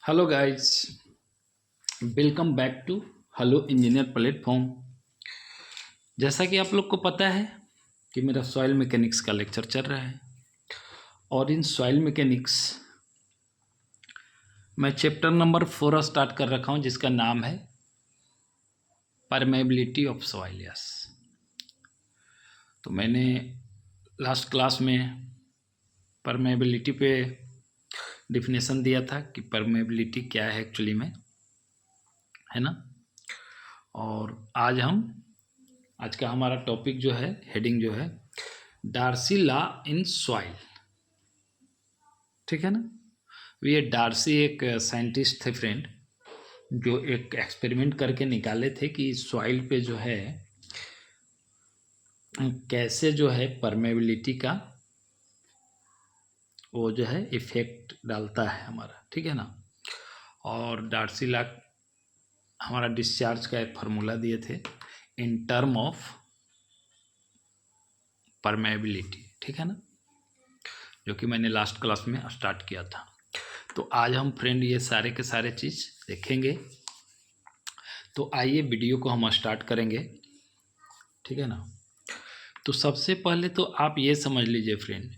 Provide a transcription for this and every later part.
Hello guys, welcome back to hello engineer platform. जैसा कि आप लोग को पता है कि मेरा सॉइल मैकेनिक्स का लेक्चर चल रहा है और इन सॉइल मैकेनिक्स मैं चैप्टर नंबर 4 स्टार्ट कर रखा हूं, जिसका नाम है परमेबिलिटी ऑफ सॉइल। यस, तो मैंने लास्ट क्लास में परमेबिलिटी पे डिफिनेशन दिया था कि परमेबिलिटी क्या है एक्चुअली में, है ना। और आज का हमारा टॉपिक जो है, हेडिंग जो है, डार्सी लॉ इन सॉइल। ठीक है ना। ये डार्सी एक साइंटिस्ट थे फ्रेंड, जो एक एक्सपेरिमेंट करके निकाले थे कि सॉइल पे जो है कैसे जो है परमेबिलिटी का वो जो है इफेक्ट डालता है हमारा। ठीक है ना। और डार्सी लॉ हमारा डिस्चार्ज का एक फार्मूला दिए थे इन टर्म ऑफ परमेबिलिटी। ठीक है ना, जो कि मैंने लास्ट क्लास में स्टार्ट किया था। तो आज हम फ्रेंड ये सारे के सारे चीज़ देखेंगे। तो आइए वीडियो को हम स्टार्ट करेंगे। ठीक है ना। तो सबसे पहले तो आप ये समझ लीजिए फ्रेंड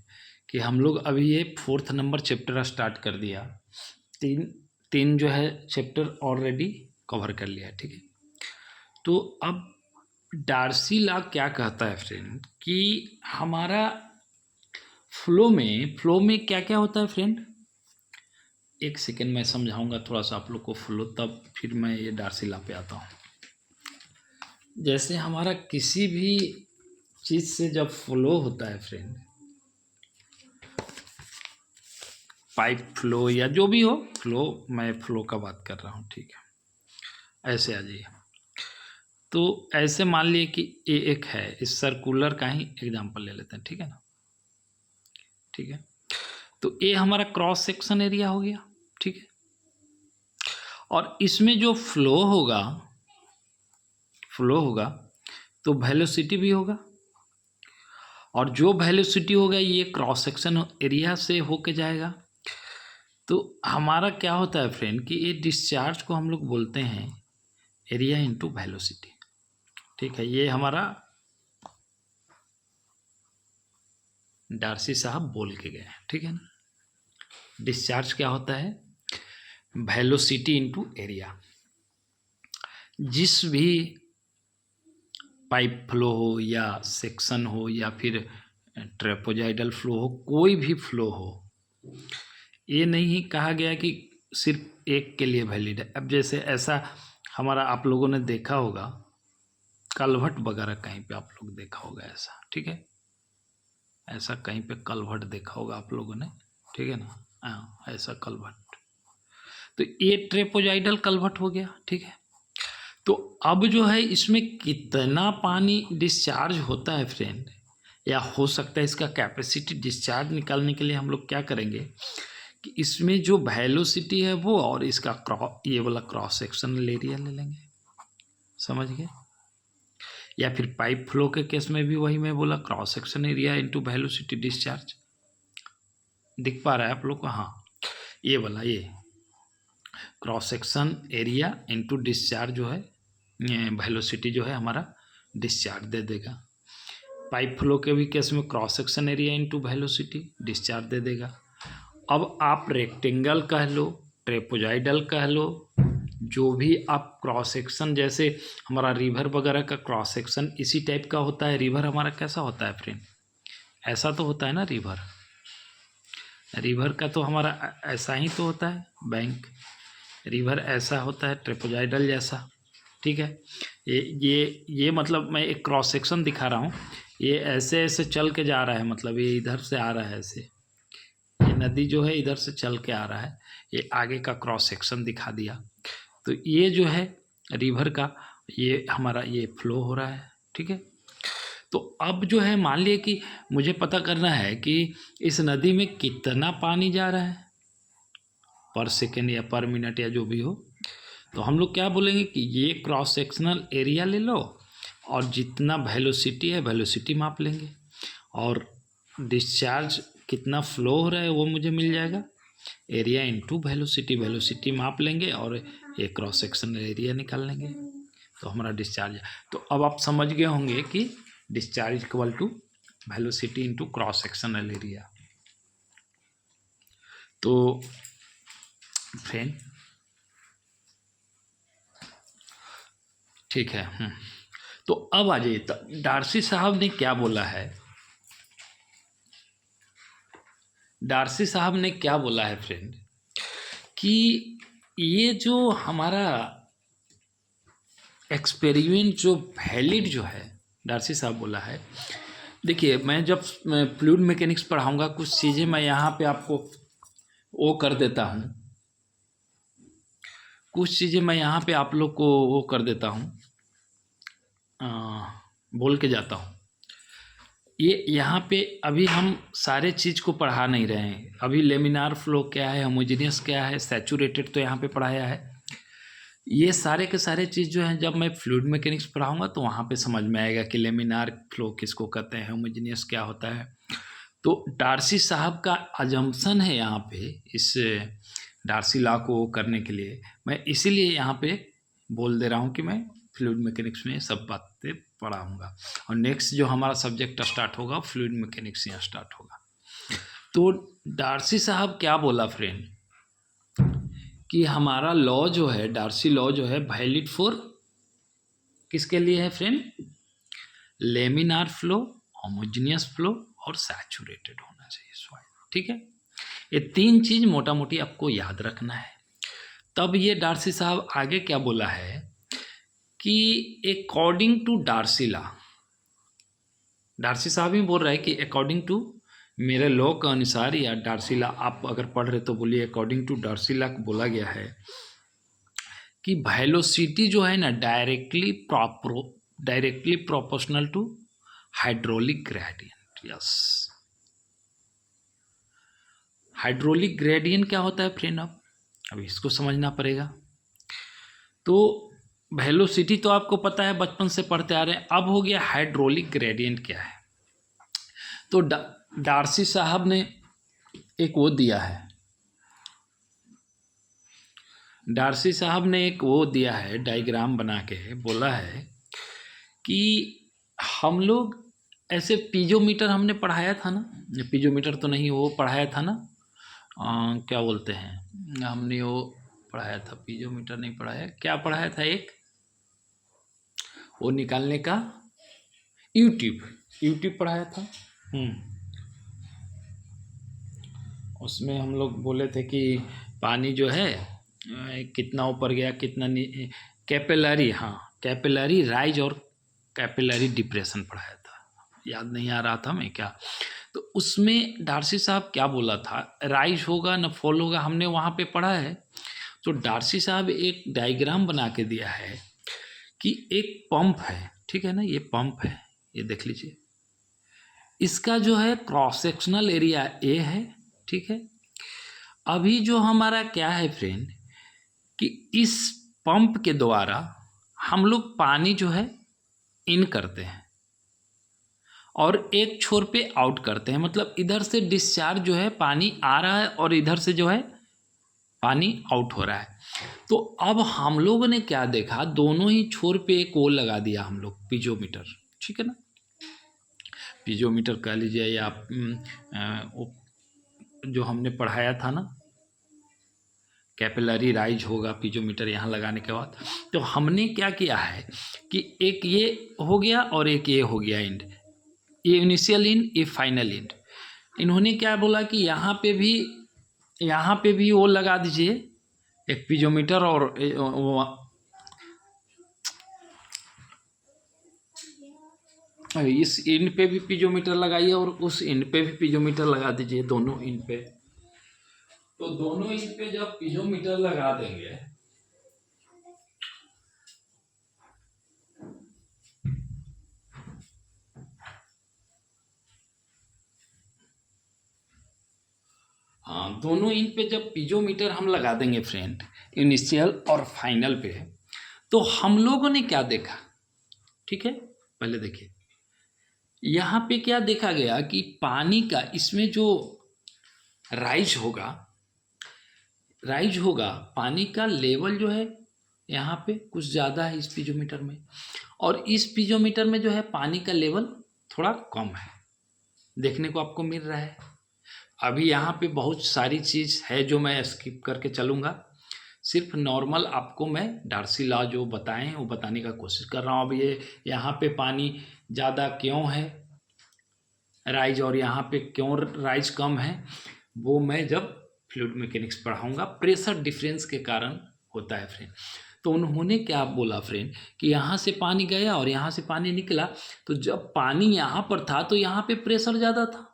कि हम लोग अभी ये 4th नंबर चैप्टर स्टार्ट कर दिया। तीन जो है चैप्टर ऑलरेडी कवर कर लिया। ठीक है। तो अब डार्सी लॉ क्या कहता है फ्रेंड कि हमारा फ्लो में क्या क्या होता है फ्रेंड। एक सेकेंड मैं समझाऊंगा थोड़ा सा आप लोग को फ्लो, तब फिर मैं ये डार्सी लॉ पे आता हूँ। जैसे हमारा किसी भी चीज़ से जब फ्लो होता है फ्रेंड, पाइप फ्लो या जो भी हो फ्लो, मैं फ्लो का बात कर रहा हूँ। ठीक है, ऐसे आ जाइए। तो ऐसे मान लिए कि ये एक है, इस सर्कुलर का ही एग्जांपल ले लेते हैं। ठीक है ना। ठीक है, तो ये हमारा क्रॉस सेक्शन एरिया हो गया। ठीक है, और इसमें जो फ्लो होगा तो वेलोसिटी भी होगा, और जो वेलोसिटी होगा ये क्रॉस सेक्शन एरिया से होके जाएगा। तो हमारा क्या होता है फ्रेंड कि ये डिस्चार्ज को हम लोग बोलते हैं एरिया इनटू वेलोसिटी। ठीक है, ये हमारा डार्सी साहब बोल के गए। ठीक है ना। डिस्चार्ज क्या होता है, वेलोसिटी इनटू एरिया। जिस भी पाइप फ्लो हो या सेक्शन हो या फिर ट्रेपोजाइडल फ्लो हो, कोई भी फ्लो हो, ये नहीं कहा गया कि सिर्फ एक के लिए वैलिड है। अब जैसे ऐसा हमारा आप लोगों ने देखा होगा कलभट वगैरह, कहीं पे आप लोग देखा होगा ऐसा। ठीक है, ऐसा कहीं पे कलभट देखा होगा आप लोगों ने। ठीक है ना। हाँ, ऐसा कलभट, तो ये ट्रेपोजाइडल कलभट हो गया। ठीक है, तो अब जो है इसमें कितना पानी डिस्चार्ज होता है फ्रेंड, या हो सकता है इसका कैपेसिटी डिस्चार्ज निकालने के लिए हम लोग क्या करेंगे कि इसमें जो वेलोसिटी है वो और इसका ये वाला क्रॉस सेक्शनल एरिया ले लेंगे। समझ गए। या फिर पाइप फ्लो के केस में भी वही मैं बोला, cross section area into velocity discharge. दिख पा रहा है आप लोग को। हाँ, ये वाला, ये cross section area into discharge जो है, वेलोसिटी जो है हमारा डिस्चार्ज दे देगा। पाइप फ्लो के भी केस में cross section area into velocity discharge दे देगा। अब आप रेक्टेंगल कह लो, ट्रेपोजाइडल कह लो, जो भी आप क्रॉस सेक्शन, जैसे हमारा रिवर वगैरह का क्रॉस सेक्शन इसी टाइप का होता है। रिवर हमारा कैसा होता है फ्रेंड, ऐसा तो होता है ना। रिवर का तो हमारा ऐसा ही तो होता है, बैंक रिवर ऐसा होता है ट्रेपोजाइडल जैसा। ठीक है, ये मतलब मैं एक क्रॉस सेक्शन दिखा रहा हूँ। ये ऐसे ऐसे चल के जा रहा है, मतलब ये इधर से आ रहा है ऐसे, ये नदी जो है इधर से चल के आ रहा है। ये आगे का क्रॉस सेक्शन दिखा दिया। तो ये जो है रिवर का, ये हमारा ये फ्लो हो रहा है। ठीक है, तो अब जो है मान लिए कि मुझे पता करना है कि इस नदी में कितना पानी जा रहा है पर सेकेंड या पर मिनट या जो भी हो। तो हम लोग क्या बोलेंगे कि ये क्रॉस सेक्शनल एरिया ले लो और जितना वेलोसिटी है वेलोसिटी माप लेंगे, और डिस्चार्ज कितना फ्लो हो रहा है वो मुझे मिल जाएगा एरिया इनटू वेलोसिटी, वेलोसिटी माप लेंगे और ये क्रॉस सेक्शनल एरिया निकाल लेंगे, तो हमारा डिस्चार्ज। तो अब आप समझ गए होंगे कि discharge equal to velocity into cross sectional area. तो फ्रेंड ठीक है। तो अब आ जाइए, डार्सी साहब ने क्या बोला है, डार्सी साहब ने क्या बोला है फ्रेंड, कि ये जो हमारा एक्सपेरिमेंट जो वैलिड जो है, डार्सी साहब बोला है, देखिए मैं जब फ्लूइड मैकेनिक्स पढ़ाऊंगा कुछ चीज़ें मैं यहाँ पे आपको वो कर देता हूँ, कुछ चीज़ें मैं यहाँ पे आप लोग को वो कर देता हूँ, बोल के जाता हूँ। ये यहाँ पे अभी हम सारे चीज़ को पढ़ा नहीं रहे हैं, अभी लेमिनार फ्लो क्या है, होमोजेनियस क्या है, सैचुरेटेड तो यहाँ पे पढ़ाया है। ये सारे के सारे चीज़ जो हैं जब मैं फ्लूइड मैकेनिक्स पढ़ाऊंगा तो वहाँ पे समझ में आएगा कि लेमिनार फ्लो किसको कहते हैं, होमोजेनियस क्या होता है। तो डार्सी साहब का अजम्पशन है यहाँ पे, इस डार्सी लॉ को करने के लिए मैं इसीलिए यहाँ पे बोल दे रहा हूँ कि मैं फ्लूइड मैकेनिक्स में सब बातें पढ़ाऊँगा, और नेक्स्ट जो हमारा सब्जेक्ट स्टार्ट होगा फ्लूइड मैकेनिक्स यहाँ स्टार्ट होगा। तो डार्सी साहब क्या बोला फ्रेंड, कि हमारा लॉ जो है, डार्सी लॉ जो है वैलिड फॉर किसके लिए है friend, laminar flow, homogeneous flow और सैचुरेटेड होना चाहिए सॉइल, ठीक है। ये तीन चीज मोटा मोटी आपको याद रखना है। तब ये डार्सी साहब आगे क्या बोला है कि according to Darcy law, Darcy साहब ही बोल रहा है कि अकॉर्डिंग टू मेरे लॉ के अनुसार, या डार्सी लॉ आप अगर पढ़ रहे तो बोलिए अकॉर्डिंग टू डार्सी लॉ बोला गया है कि वेलोसिटी जो है ना directly proportional to hydraulic gradient. Yes, hydraulic gradient क्या होता है फ्रेंड, अभी इसको समझना पड़ेगा। तो वेलोसिटी तो आपको पता है, बचपन से पढ़ते आ रहे हैं। अब हो गया हाइड्रोलिक ग्रेडियंट क्या है। तो डार्सी साहब ने एक वो दिया है, डार्सी साहब ने एक वो दिया है डायग्राम बना के, बोला है कि हम लोग ऐसे पीजोमीटर हमने पढ़ाया था ना, पीजोमीटर तो नहीं, वो पढ़ाया था ना, क्या बोलते हैं, हमने वो पढ़ाया था, पीजोमीटर नहीं पढ़ाया, क्या पढ़ाया था, एक वो निकालने का यूट्यूब पढ़ाया था। उसमें हम लोग बोले थे कि पानी जो है कितना ऊपर गया कितना कैपिलरी, हाँ कैपिलरी राइज और कैपिलरी डिप्रेशन पढ़ाया था, याद नहीं आ रहा था मैं क्या। तो उसमें डार्सी साहब क्या बोला था, राइज होगा न फॉल होगा, हमने वहाँ पे पढ़ा है। तो डार्सी साहब एक डायग्राम बना के दिया है कि एक पंप है, ठीक है ना, ये पंप है, ये देख लीजिए, इसका जो है क्रॉस सेक्शनल एरिया ए है, ठीक है। अभी जो हमारा क्या है फ्रेंड, कि इस पंप के द्वारा हम लोग पानी जो है इन करते हैं और एक छोर पे आउट करते हैं, मतलब इधर से डिस्चार्ज जो है पानी आ रहा है और इधर से जो है पानी आउट हो रहा है। तो अब हम लोगों ने क्या देखा, दोनों ही छोर पे एक वो लगा दिया हम लोग, पीजोमीटर, ठीक है ना, पीजोमीटर कह लीजिए, या जो हमने पढ़ाया था ना, कैपिलरी राइज होगा पीजोमीटर यहाँ लगाने के बाद। तो हमने क्या किया है कि एक ये हो गया और एक ये हो गया एंड, ये इनिशियल एंड, ये फाइनल एंड। इन्होंने क्या बोला कि यहाँ पे भी वो लगा दीजिए एक पीजोमीटर, और इस एंड पे भी पीजोमीटर लगाइए और उस एंड पे भी पीजोमीटर लगा दीजिए, दोनों एंड पे। तो दोनों एंड पे जब पीजोमीटर लगा देंगे हाँ, दोनों इन पे जब पीजोमीटर हम लगा देंगे फ्रेंड, इनिशियल और फाइनल पे, तो हम लोगों ने क्या देखा, ठीक है, पहले देखिए यहाँ पे क्या देखा गया कि पानी का इसमें जो राइज होगा, राइज होगा, पानी का लेवल जो है यहाँ पे कुछ ज़्यादा है इस पीजोमीटर में, और इस पीजोमीटर में जो है पानी का लेवल थोड़ा कम है, देखने को आपको मिल रहा है। अभी यहाँ पे बहुत सारी चीज़ है जो मैं स्किप करके चलूँगा, सिर्फ नॉर्मल आपको मैं डार्सी लॉ जो बताए हैं वो बताने का कोशिश कर रहा हूँ। अब ये यहाँ पे पानी ज़्यादा क्यों है राइज और यहाँ पे क्यों राइज कम है, वो मैं जब फ्लूइड मैकेनिक्स पढ़ाऊँगा। प्रेशर डिफरेंस के कारण होता है फ्रेंड। तो उन्होंने क्या बोला फ्रेंड कि यहाँ से पानी गया और यहाँ से पानी निकला, तो जब पानी यहाँ पर था तो यहाँ पे प्रेशर ज़्यादा था,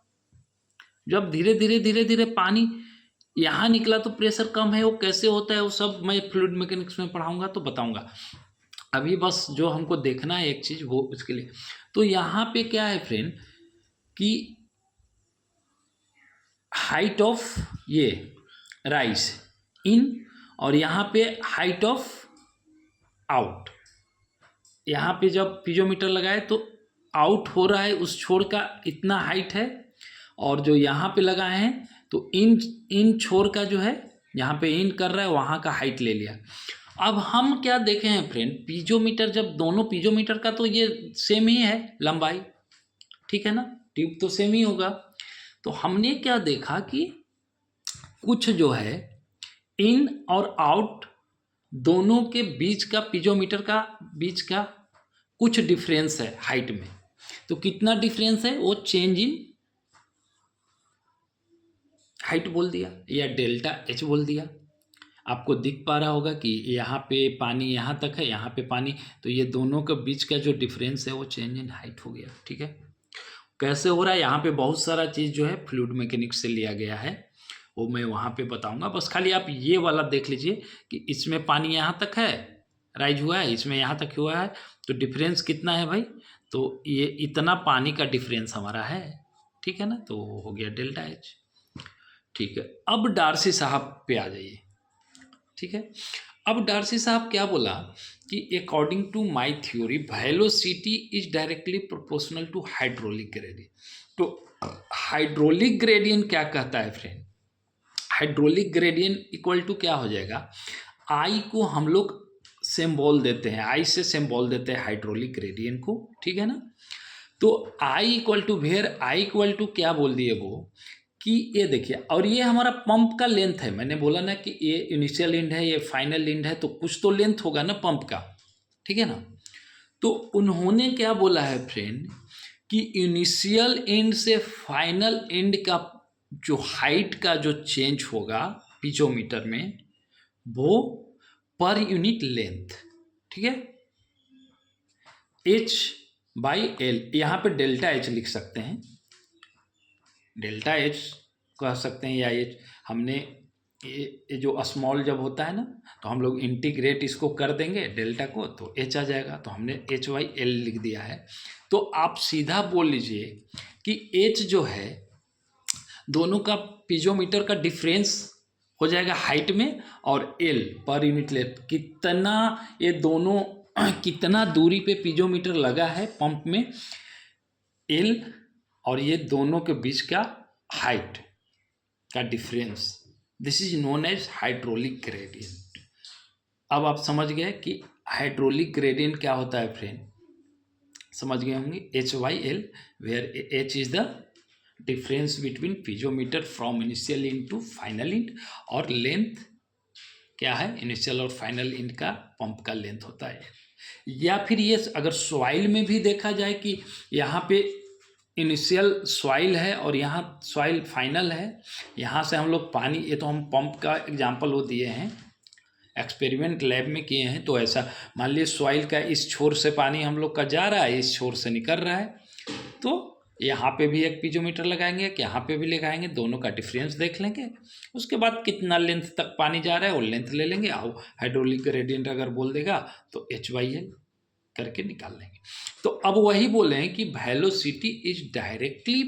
जब धीरे धीरे पानी यहाँ निकला तो प्रेशर कम है। वो कैसे होता है वो सब मैं फ्लूइड मैकेनिक्स में पढ़ाऊँगा तो बताऊँगा। अभी बस जो हमको देखना है एक चीज़ वो उसके लिए, तो यहाँ पे क्या है फ्रेंड कि हाइट ऑफ ये राइज इन और यहाँ पे हाइट ऑफ आउट, यहाँ पे जब पीजोमीटर लगाए तो आउट हो रहा है उस छोर का इतना हाइट है, और जो यहाँ पे लगाए हैं तो इन छोर का जो है यहाँ पे इन कर रहा है वहाँ का हाइट ले लिया। अब हम क्या देखे हैं फ्रेंड, पीजोमीटर जब दोनों पीजोमीटर का तो ये सेम ही है लंबाई, ठीक है ना, ट्यूब तो सेम ही होगा। तो हमने क्या देखा कि कुछ जो है इन और आउट दोनों के बीच का पीजोमीटर का बीच का कुछ डिफरेंस है हाइट में। तो कितना डिफरेंस है वो चेंज इन हाइट बोल दिया या डेल्टा एच बोल दिया। आपको दिख पा रहा होगा कि यहाँ पे पानी यहाँ तक है, यहाँ पे पानी, तो ये दोनों के बीच का जो डिफरेंस है वो चेंज इन हाइट हो गया, ठीक है। कैसे हो रहा है, यहाँ पे बहुत सारा चीज़ जो है फ्लूइड मैकेनिक्स से लिया गया है, वो मैं वहाँ पे बताऊँगा। बस खाली आप ये वाला देख लीजिए कि इसमें पानी यहाँ तक है राइज हुआ है, इसमें यहाँ तक हुआ है, तो डिफरेंस कितना है भाई, तो ये इतना पानी का डिफरेंस हमारा है, ठीक है ना, तो हो गया डेल्टा एच, ठीक है। अब डार्सी साहब पे आ जाइए, ठीक है। अब डार्सी साहब क्या बोला कि according to my theory velocity is directly proportional to hydraulic gradient. तो हाइड्रोलिक ग्रेडियंट क्या कहता है friend, hydraulic gradient equal to क्या हो जाएगा, आई को हम लोग सिंबल देते हैं, आई से सिंबल देते हैं हाइड्रोलिक ग्रेडियंट को, ठीक है ना। तो I equal to where I equal to क्या बोल दिए वो कि ये देखिए, और ये हमारा पंप का लेंथ है, मैंने बोला ना कि ये इनिशियल एंड है ये फाइनल एंड है, तो कुछ तो लेंथ होगा ना पंप का, ठीक है ना। तो उन्होंने क्या बोला है फ्रेंड कि इनिशियल एंड से फाइनल एंड का जो हाइट का जो चेंज होगा पिचोमीटर में वो पर यूनिट लेंथ, ठीक है, एच बाई एल, यहाँ पे डेल्टा एच लिख सकते हैं, डेल्टा एच कह सकते हैं, या एच हमने ये जो स्मॉल जब होता है ना तो हम लोग इंटीग्रेट इसको कर देंगे डेल्टा को तो एच आ जाएगा, तो हमने एच बाई एल लिख दिया है। तो आप सीधा बोल लीजिए कि एच जो है दोनों का पीजोमीटर का डिफरेंस हो जाएगा हाइट में, और एल पर यूनिट लेंथ कितना ये दोनों कितना दूरी पे पीजोमीटर लगा है पंप में, एल और ये दोनों के बीच का हाइट का difference, this is known as hydraulic gradient. अब आप समझ गए कि हाइड्रोलिक ग्रेडियंट क्या होता है फ्रेंड, समझ गए होंगे, H Y L, where H is the difference between piezometer from initial end to final end, और लेंथ क्या है, इनिशियल और फाइनल इंड का पंप का लेंथ होता है। या फिर ये अगर सॉइल में भी देखा जाए कि यहाँ पे इनिशियल सॉइल है और यहाँ सॉइल फाइनल है, यहाँ से हम लोग पानी, ये तो हम पंप का एग्जांपल वो दिए हैं, एक्सपेरिमेंट लैब में किए हैं। तो ऐसा मान लीजिए सॉइल का इस छोर से पानी हम लोग का जा रहा है, इस छोर से निकल रहा है, तो यहाँ पे भी एक पीजोमीटर लगाएंगे कि यहाँ पे भी लगाएंगे, दोनों का डिफरेंस देख लेंगे, उसके बाद कितना लेंथ तक पानी जा रहा है वो लेंथ ले लेंगे, आओ हाइड्रोलिक ग्रेडियंट अगर बोल देगा तो एच बाई एल करके निकाल लेंगे। तो अब वही बोले हैं कि velocity is directly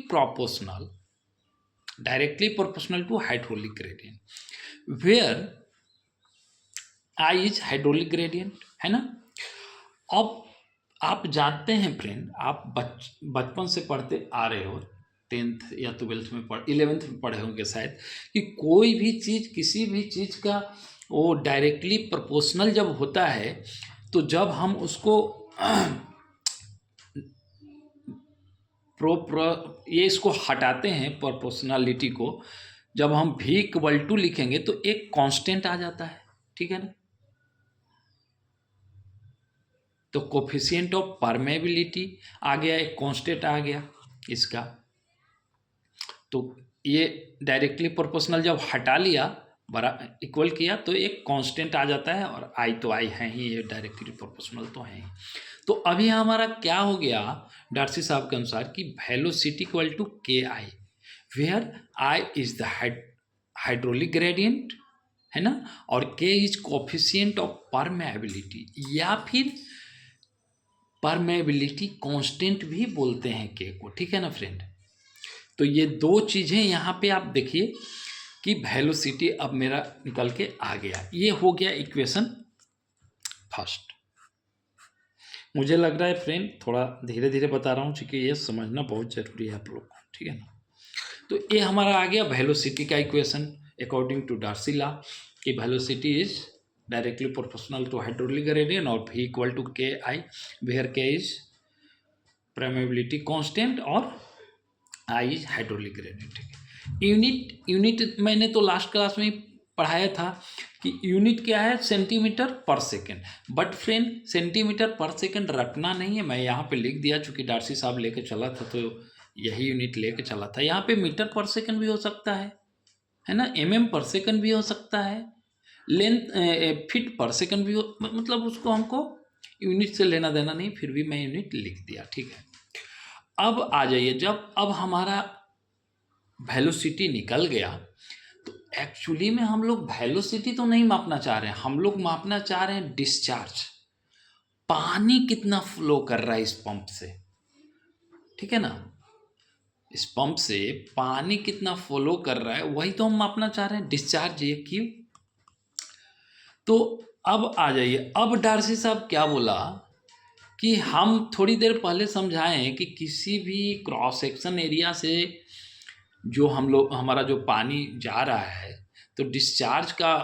proportional to hydraulic gradient where I is hydraulic gradient, है ना। अब आप जानते हैं फ्रेंड, आप बचपन से पढ़ते आ रहे हो 10th या 12th में 11th में पढ़े होंगे शायद, कि कोई भी चीज़, किसी भी चीज़ का वो डायरेक्टली प्रोपोर्शनल जब होता है, तो जब हम उसको ये इसको हटाते हैं प्रोपोर्शनलिटी को, जब हम v = लिखेंगे तो एक कांस्टेंट आ जाता है, ठीक है ना। तो कोफिशिएंट ऑफ परमेबिलिटी आ गया, एक कांस्टेंट आ गया इसका। तो ये डायरेक्टली प्रोपोर्शनल जब हटा लिया, बरा इक्वल किया, तो एक कांस्टेंट आ जाता है, और आई तो आई है ही, ये डायरेक्टली प्रोपोर्शनल तो है ही। तो अभी हमारा क्या हो गया डार्सी साहब के अनुसार कि velocity equal to K I, where I is the hydraulic gradient, है ना, और के इज कोफिशिएंट ऑफ परमेबिलिटी, या फिर परमेबिलिटी कांस्टेंट भी बोलते हैं के को, ठीक है ना फ्रेंड। तो ये दो चीज़ें यहाँ पे आप देखिए कि वेलोसिटी अब मेरा निकल के आ गया, ये हो गया इक्वेशन फर्स्ट। मुझे लग रहा है फ्रेंड थोड़ा धीरे धीरे बता रहा हूँ, क्योंकि ये समझना बहुत ज़रूरी है आप लोग को, ठीक है ना। तो ये हमारा आ गया वेलोसिटी का equation according to Darcy law, कि velocity is directly proportional to hydraulic gradient और v = K I, where K is permeability constant और आई इज हाइड्रोलिक ग्रेडियंट, ठीक है। यूनिट मैंने तो लास्ट क्लास में पढ़ाया था कि यूनिट क्या है, सेंटीमीटर पर सेकेंड। बट फ्रेंड सेंटीमीटर पर सेकेंड रखना नहीं है, मैं यहाँ पे लिख दिया, चूँकि डार्सी साहब लेके चला था तो यही यूनिट लेके चला था। यहाँ पे मीटर पर सेकेंड भी हो सकता है ना, पर सेकेंड भी हो सकता है, लेंथ फीट पर सेकेंड भी हो, मतलब उसको हमको यूनिट से लेना देना नहीं, फिर भी मैं यूनिट लिख दिया, ठीक है। अब आ जाइए, जब अब हमारा वेलोसिटी निकल गया, तो एक्चुअली में हम लोग वेलोसिटी तो नहीं मापना चाह रहे हैं, हम लोग मापना चाह रहे हैं डिस्चार्ज, पानी कितना फ्लो कर रहा है इस पंप से, ठीक है ना। इस पंप से पानी कितना फ्लो कर रहा है, वही तो हम मापना चाह रहे हैं, डिस्चार्ज ये क्यों। तो अब आ जाइए, अब डार्सी साहब क्या बोला कि हम थोड़ी देर पहले समझाएं कि किसी भी क्रॉस सेक्शन एरिया से जो हमारा जो पानी जा रहा है, तो डिस्चार्ज का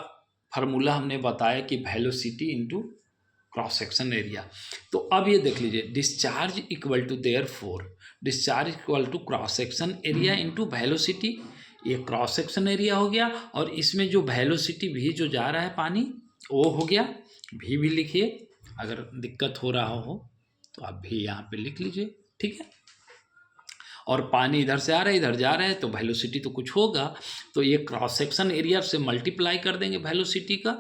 फार्मूला हमने बताया कि velocity into cross section area. तो अब ये देख लीजिए, discharge equal to therefore discharge equal to cross section area into velocity, ये क्रॉस सेक्शन एरिया हो गया, और इसमें जो वेलोसिटी भी जो जा रहा है पानी वो हो गया, भी लिखिए, अगर दिक्कत हो रहा हो तो आप भी यहाँ पे लिख लीजिए, ठीक है। और पानी इधर से आ रहा है, इधर जा रहा है, तो वेलोसिटी तो कुछ होगा, तो ये क्रॉस सेक्शन एरिया से मल्टीप्लाई कर देंगे वेलोसिटी का,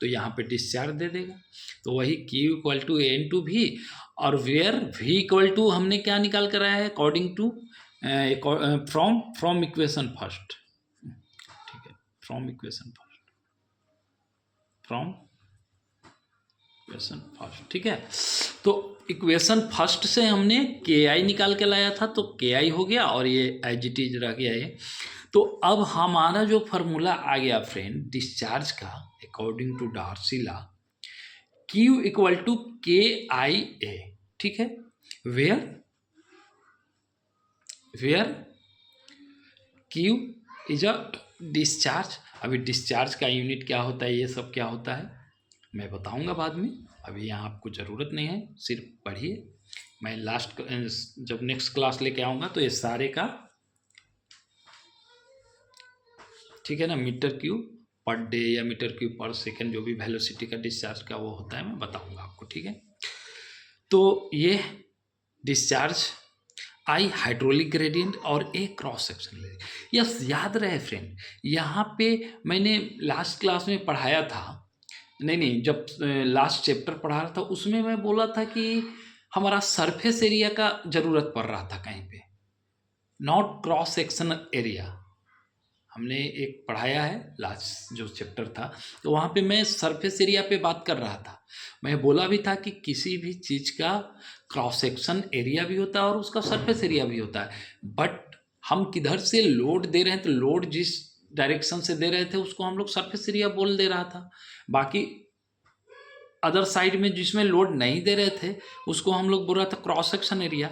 तो यहाँ पे डिस्चार्ज दे देगा। तो वही Q = N/V, और वेयर V = हमने क्या निकाल कर आया है, according to from equation first, ठीक है, फ्रॉम इक्वेशन फर्स्ट, ठीक है। तो इक्वेशन फर्स्ट से हमने KI निकाल के लाया था, तो KI हो गया, और ये एज इट इज रह गया ये। तो अब हमारा जो फार्मूला आ गया फ्रेंड डिस्चार्ज का according to Darcy law, Q = KIA, ठीक है, where Q is a discharge. अभी डिस्चार्ज का यूनिट क्या होता है, ये सब क्या होता है मैं बताऊंगा बाद में, अभी यहाँ आपको ज़रूरत नहीं है, सिर्फ पढ़िए। मैं लास्ट जब नेक्स्ट क्लास लेके आऊँगा तो ये सारे का, ठीक है ना, मीटर क्यूब पर डे या मीटर क्यूब पर सेकेंड, जो भी वेलोसिटी का डिस्चार्ज का वो होता है, मैं बताऊंगा आपको, ठीक है। तो ये डिस्चार्ज आई हाइड्रोलिक ग्रेडियंट और ए क्रॉस सेक्शन ग्रेडियंट, यस याद रहे फ्रेंड, यहाँ पे मैंने लास्ट क्लास में पढ़ाया था, नहीं जब लास्ट चैप्टर पढ़ा रहा था उसमें मैं बोला था कि हमारा सरफेस एरिया का ज़रूरत पड़ रहा था कहीं पे, नॉट क्रॉस सेक्शन एरिया। हमने एक पढ़ाया है लास्ट जो चैप्टर था, तो वहाँ पे मैं सरफेस एरिया पे बात कर रहा था। मैं बोला भी था कि किसी भी चीज़ का क्रॉस सेक्शन एरिया भी होता है और उसका सरफेस एरिया भी होता है, बट हम किधर से लोड दे रहे हैं, तो लोड जिस डायरेक्शन से दे रहे थे उसको हम लोग सरफेस एरिया बोल दे रहा था। बाकी अदर साइड में जिसमें लोड नहीं दे रहे थे उसको हम लोग बोल रहा था क्रॉस सेक्शन एरिया।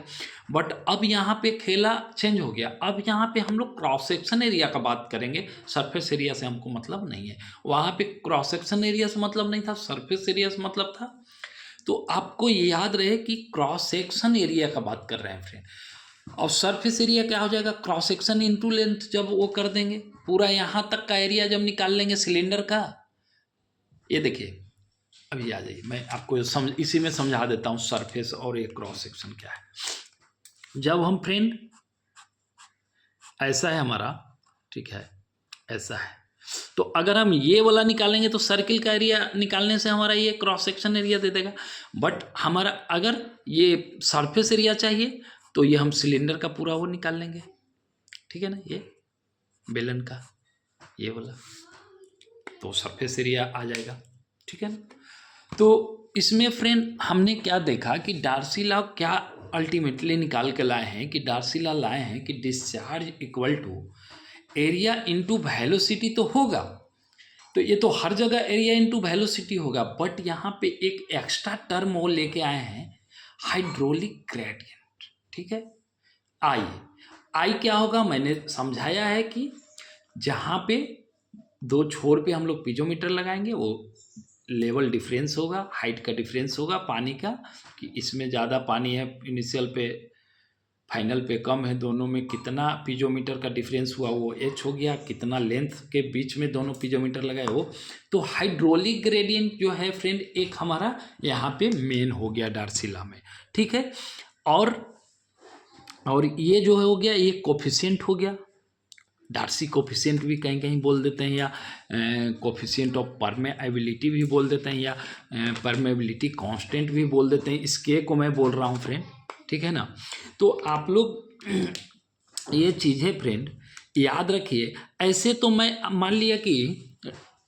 बट अब यहाँ पे खेला चेंज हो गया, अब यहाँ पे हम लोग क्रॉस सेक्शन एरिया का बात करेंगे, सरफेस एरिया से हमको मतलब नहीं है। वहाँ पे क्रॉस सेक्शन एरिया से मतलब नहीं था, सरफेस एरिया से मतलब था। तो आपको ये याद रहे कि क्रॉस सेक्शन एरिया का बात कर रहे हैं फ्रेंड। और सरफेस एरिया क्या हो जाएगा, क्रॉस सेक्शन इंटू लेंथ जब वो कर देंगे, पूरा यहाँ तक का एरिया जब निकाल लेंगे सिलेंडर का। ये देखिए अभी आ जाइए, मैं आपको इसी में समझा देता हूँ सरफेस और ये क्रॉस सेक्शन क्या है। जब हम फ्रेंड ऐसा है हमारा, ठीक है, ऐसा है, तो अगर हम ये वाला निकालेंगे तो सर्किल का एरिया निकालने से हमारा ये क्रॉस सेक्शन एरिया दे देगा। बट हमारा अगर ये सरफेस एरिया चाहिए तो ये हम सिलेंडर का पूरा वो निकाल लेंगे, ठीक है ना, ये बेलन का ये वाला, तो सरफेस एरिया आ जाएगा, ठीक है ना। तो इसमें फ्रेंड हमने क्या देखा कि डार्सी लॉ क्या अल्टीमेटली निकाल के लाए हैं, कि डार्सी लॉ लाए हैं कि discharge equal to area into velocity तो होगा, तो ये तो हर जगह एरिया इंटू वेलोसिटी होगा। बट यहाँ पे एक एक्स्ट्रा टर्म वो लेके आए हैं, हाइड्रोलिक ग्रेडियंट, ठीक है। आई क्या होगा, मैंने समझाया है कि जहाँ पे दो छोर पे हम लोग पीजोमीटर लगाएंगे, वो लेवल डिफरेंस होगा, हाइट का डिफरेंस होगा पानी का, कि इसमें ज़्यादा पानी है इनिशियल पे, फाइनल पे कम है, दोनों में कितना पीजोमीटर का डिफरेंस हुआ वो एच हो गया, कितना लेंथ के बीच में दोनों पीजोमीटर लगाए वो। तो हाइड्रोलिक ग्रेडियंट जो है फ्रेंड एक हमारा यहाँ पे मेन हो गया डार्सी लॉ में, ठीक है। और ये जो है हो गया, ये कोफिशिएंट हो गया, डार्सी कोफिशिएंट भी कहीं कहीं बोल देते हैं, या कोफिशिएंट ऑफ परमेबिलिटी भी बोल देते हैं, या परमेबिलिटी कांस्टेंट भी बोल देते हैं। इसके को मैं बोल रहा हूँ फ्रेंड, ठीक है ना। तो आप लोग ये चीज़ें फ्रेंड याद रखिए। ऐसे तो मैं मान लिया कि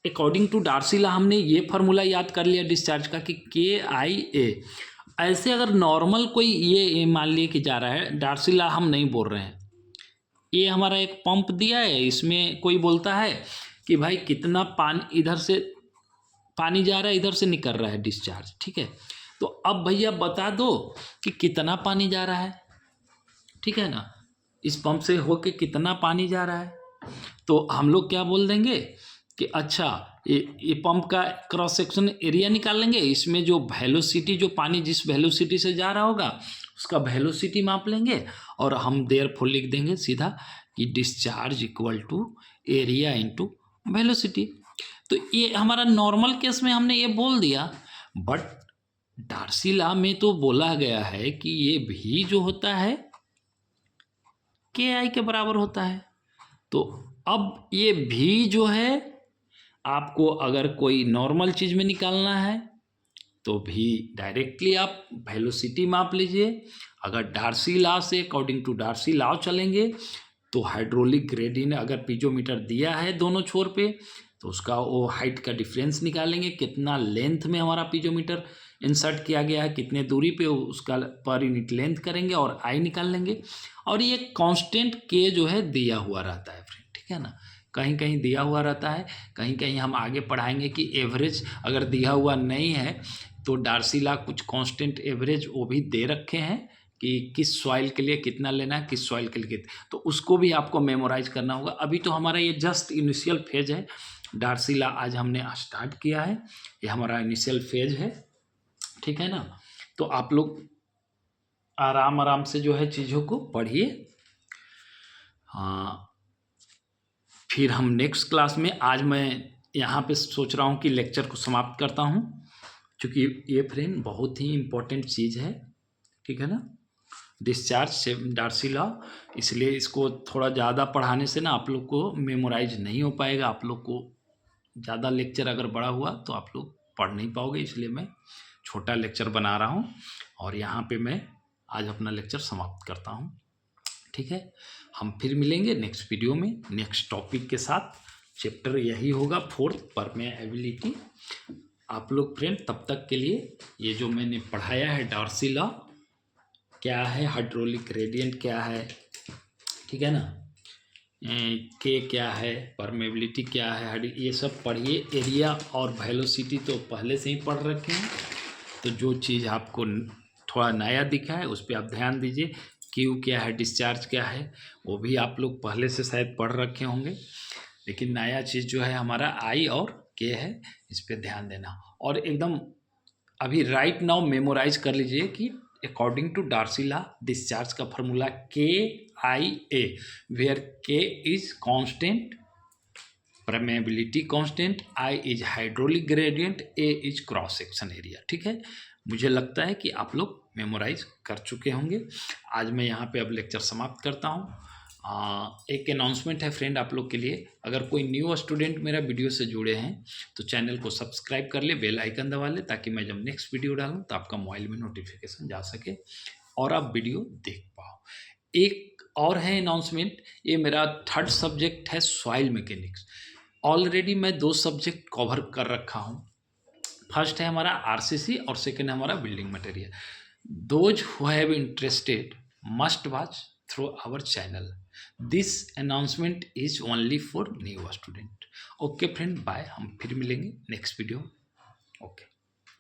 अकॉर्डिंग टू डार्सी लॉ हमने ये फार्मूला याद कर लिया डिस्चार्ज का कि KIA। ऐसे अगर नॉर्मल कोई ये मान लिए कि जा रहा है, डार्सी लॉ हम नहीं बोल रहे हैं, ये हमारा एक पंप दिया है, इसमें कोई बोलता है कि भाई कितना पानी इधर से पानी जा रहा है, इधर से निकल रहा है डिस्चार्ज, ठीक है। तो अब भैया बता दो कि कितना पानी जा रहा है, ठीक है ना, इस पंप से होके कितना पानी जा रहा है। तो हम लोग क्या बोल देंगे कि अच्छा ये पंप का क्रॉस सेक्शन एरिया निकाल लेंगे, इसमें जो वेलोसिटी, जो पानी जिस वेलोसिटी से जा रहा होगा उसका वेलोसिटी माप लेंगे, और हम देयरफॉर लिख देंगे सीधा कि discharge equal to area into velocity. तो ये हमारा नॉर्मल केस में हमने ये बोल दिया। बट डार्सी लॉ में तो बोला गया है कि ये भी जो होता है KI के बराबर होता है। तो अब ये भी जो है आपको अगर कोई नॉर्मल चीज़ में निकालना है तो भी डायरेक्टली आप वेलोसिटी माप लीजिए। अगर डार्सी लॉ से अकॉर्डिंग टू डार्सी लॉ चलेंगे तो हाइड्रोलिक ग्रेडियंट अगर पीजोमीटर दिया है दोनों छोर पे तो उसका वो हाइट का डिफरेंस निकालेंगे, कितना लेंथ में हमारा पीजोमीटर इंसर्ट किया गया है, कितने दूरी पे उसका पर यूनिट लेंथ करेंगे और आई निकाल लेंगे। और ये कांस्टेंट K जो है दिया हुआ रहता है फ्रेंड, ठीक है ना, कहीं कहीं दिया हुआ रहता है, कहीं कहीं हम आगे पढ़ाएंगे कि एवरेज अगर दिया हुआ नहीं है तो डार्सी लॉ कुछ कांस्टेंट एवरेज वो भी दे रखे हैं कि किस सॉइल के लिए कितना लेना है, किस सॉइल के लिए कितना, तो उसको भी आपको मेमोराइज करना होगा। अभी तो हमारा ये जस्ट इनिशियल फेज है, डार्सी लॉ आज हमने स्टार्ट किया है, ये हमारा इनिशियल फेज है, ठीक है ना। तो आप लोग आराम आराम से जो है चीज़ों को पढ़िए। हाँ, फिर हम नेक्स्ट क्लास में, आज मैं यहाँ पे सोच रहा हूँ कि लेक्चर को समाप्त करता हूँ, क्योंकि ये फ्रेंड बहुत ही इम्पोर्टेंट चीज़ है, ठीक है ना, डिस्चार्ज से डार्सी लॉ। इसलिए इसको थोड़ा ज़्यादा पढ़ाने से ना आप लोग को मेमोराइज नहीं हो पाएगा, आप लोग को ज़्यादा लेक्चर अगर बड़ा हुआ तो आप लोग पढ़ नहीं पाओगे, इसलिए मैं छोटा लेक्चर बना रहा हूँ और यहाँ पे मैं आज अपना लेक्चर समाप्त करता हूँ, ठीक है। हम फिर मिलेंगे नेक्स्ट वीडियो में नेक्स्ट टॉपिक के साथ। चैप्टर यही होगा 4th परमेबिलिटी। आप लोग फ्रेंड तब तक के लिए ये जो मैंने पढ़ाया है डार्सी लॉ क्या है, हाइड्रोलिक ग्रेडियंट क्या है, ठीक है ना, के क्या है, परमेबिलिटी क्या है, ये सब पढ़िए। एरिया और वेलोसिटी तो पहले से ही पढ़ रखे हैं, तो जो चीज़ आपको थोड़ा नया दिखा है उस पर आप ध्यान दीजिए। क्यू क्या है, डिस्चार्ज क्या है, वो भी आप लोग पहले से शायद पढ़ रखे होंगे, लेकिन नया चीज़ जो है हमारा आई और के है, इस पर ध्यान देना। और एकदम अभी राइट नाउ मेमोराइज कर लीजिए कि according to Darcy law discharge का formula K I A, where K is constant, permeability constant, I is hydraulic gradient, A is cross section area. ठीक है, मुझे लगता है कि आप लोग मेमोराइज कर चुके होंगे। आज मैं यहाँ पे अब लेक्चर समाप्त करता हूँ। एक अनाउंसमेंट है फ्रेंड आप लोग के लिए, अगर कोई न्यू स्टूडेंट मेरा वीडियो से जुड़े हैं तो चैनल को सब्सक्राइब कर ले, बेल आइकन दबा ले, ताकि मैं जब नेक्स्ट वीडियो डालूँ तो आपका मोबाइल में नोटिफिकेशन जा सके और आप वीडियो देख पाओ। एक और है अनाउंसमेंट, ये मेरा थर्ड सब्जेक्ट है सॉइल मैकेनिक्स। ऑलरेडी मैं 2 सब्जेक्ट कवर कर रखा हूँ। फर्स्ट है हमारा आरसीसी और सेकेंड है हमारा building material. Those who have interested must watch through our channel. This announcement is only for new student. Okay friend, bye, हम फिर मिलेंगे नेक्स्ट वीडियो। ओके।